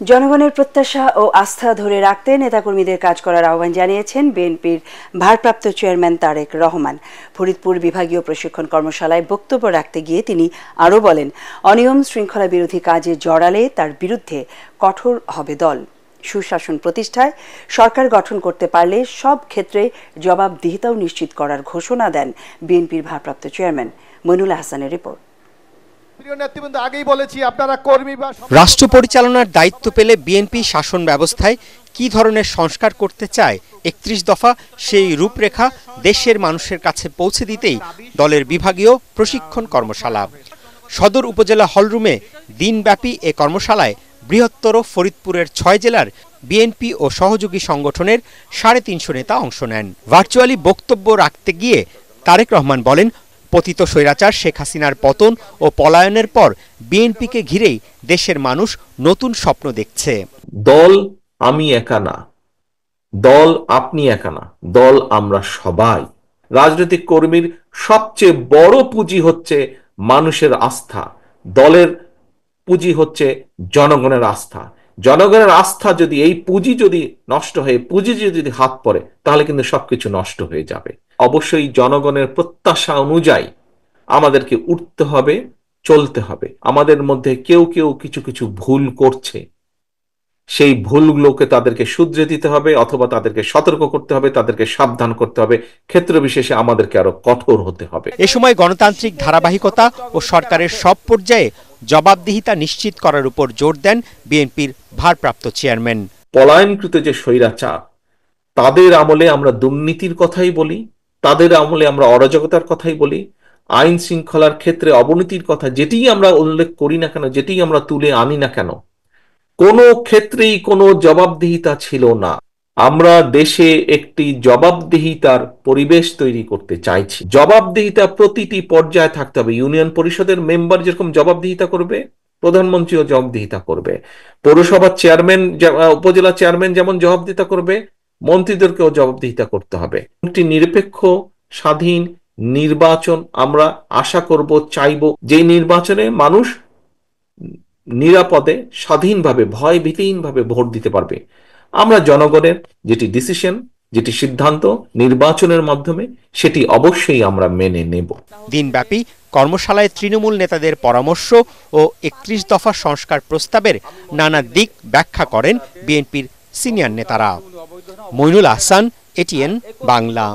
জনগণের প্রত্যাশা ও আস্থা ধরে রাখতে নেতাকর্মীদের কাজ করার আহ্বান জানিয়েছেন বিএনপির ভারপ্রাপ্ত চেয়ারম্যান তারেক রহমান। ফরিদপুর বিভাগীয় প্রশিক্ষণ কর্মশালায় বক্তব্য রাখতে গিয়ে তিনি আরও বলেন, অনিয়ম শৃঙ্খলা বিরোধী কাজে জড়ালে তার বিরুদ্ধে কঠোর হবে দল। সুশাসন প্রতিষ্ঠায় সরকার গঠন করতে পারলে সব ক্ষেত্রে জবাবদিহিতাও নিশ্চিত করার ঘোষণা দেন বিএনপির ভারপ্রাপ্ত চেয়ারম্যান। মইনুল হাসানের রিপোর্ট। রাষ্ট্র পরিচালনার দায়িত্ব পেলে বিএনপি শাসন ব্যবস্থায় কি ধরনের সংস্কার করতে চায় ৩১ দফা সেই রূপরেখা দেশের মানুষের কাছে পৌঁছে দিতেই দলের বিভাগীয় প্রশিক্ষণ কর্মশালা। সদর উপজেলা হলরুমে দিনব্যাপী এ কর্মশালায় বৃহত্তর ফরিদপুরের ৬ জেলার বিএনপি ও সহযোগী সংগঠনের ৩৫০ নেতা অংশ নেন। ভার্চুয়ালি বক্তব্য রাখতে গিয়ে তারেক রহমান বলেন, পতিত স্বৈরাচার শেখ হাসিনার পতন ও পলায়নের পর বিএনপিকে ঘিরেই দেশের মানুষ নতুন স্বপ্ন দেখছে। দল আমি একা না, দল আপনি একা না, দল আমরা সবাই। রাজনৈতিক কর্মীর সবচেয়ে বড় পুঁজি হচ্ছে মানুষের আস্থা, দলের পুঁজি হচ্ছে জনগণের আস্থা। জনগণের আস্থা যদি, এই পুঁজি যদি নষ্ট হয়ে, পুঁজি যদি হাত পড়ে, তাহলে কিন্তু সবকিছু নষ্ট হয়ে যাবে। অবশ্যই জনগণের প্রত্যাশা অনুযায়ী আমাদেরকে উঠতে হবে, চলতে হবে। আমাদের মধ্যে কেউ কেউ কিছু কিছু ভুল করছে, সেই ভুলগুলোকে তাদেরকে শুধরে দিতে হবে, অথবা তাদেরকে সতর্ক করতে হবে, তাদেরকে সাবধান করতে হবে। ক্ষেত্র বিশেষে আমাদেরকে আরো কঠোর হতে হবে। এ সময় গণতান্ত্রিক ধারাবাহিকতা ও সরকারের সব পর্যায়ে জবাবদিহিতা নিশ্চিত করার উপর জোর দেন বিএনপির ভারপ্রাপ্ত চেয়ারম্যান। পলায়নকৃত যে স্বৈরাচার, তাদের আমলে আমরা দুর্নীতির কথাই বলি, তাদের আমলে আমরা অরাজকতার কথাই বলি, আইন শৃঙ্খলার ক্ষেত্রে অবনতির কথা যেটিই আমরা উল্লেখ করি না কেন, যেটিই আমরা তুলে আনি না কেন, কোনো ক্ষেত্রেই কোনো জবাবদিহিতা ছিল না। আমরা দেশে একটি জবাবদিহিতার পরিবেশ তৈরি করতে চাইছি। জবাবদিহিতা প্রতিটি পর্যায়ে থাকতে হবে। ইউনিয়ন পরিষদের মেম্বার যেরকম জবাবদিহিতা করবে, প্রধানমন্ত্রীও জবাবদিহিতা করবে। পৌরসভার চেয়ারম্যান, উপজেলা চেয়ারম্যান যেমন জবাবদিহিতা করবে, মন্ত্রীদেরকেও জবাবদিহিতা করতে হবে। একটি নিরপেক্ষ স্বাধীন নির্বাচন আমরা আশা করব, চাইব, যে নির্বাচনে মানুষ নিরাপদে স্বাধীনভাবে ভয় ভীতিহীনভাবে ভোট দিতে পারবে। আমরা জনগণের যেটি ডিসিশন, যেটি সিদ্ধান্ত নির্বাচনের মাধ্যমে, সেটি অবশ্যই আমরা মেনে নেব। দিনব্যাপী কর্মশালায় তৃণমূল নেতাদের পরামর্শ ও ৩১ দফা সংস্কার প্রস্তাবের নানা দিক ব্যাখ্যা করেন বিএনপির সিনিয়র নেতারা। মইনুল হাসান, এটিএন বাংলা।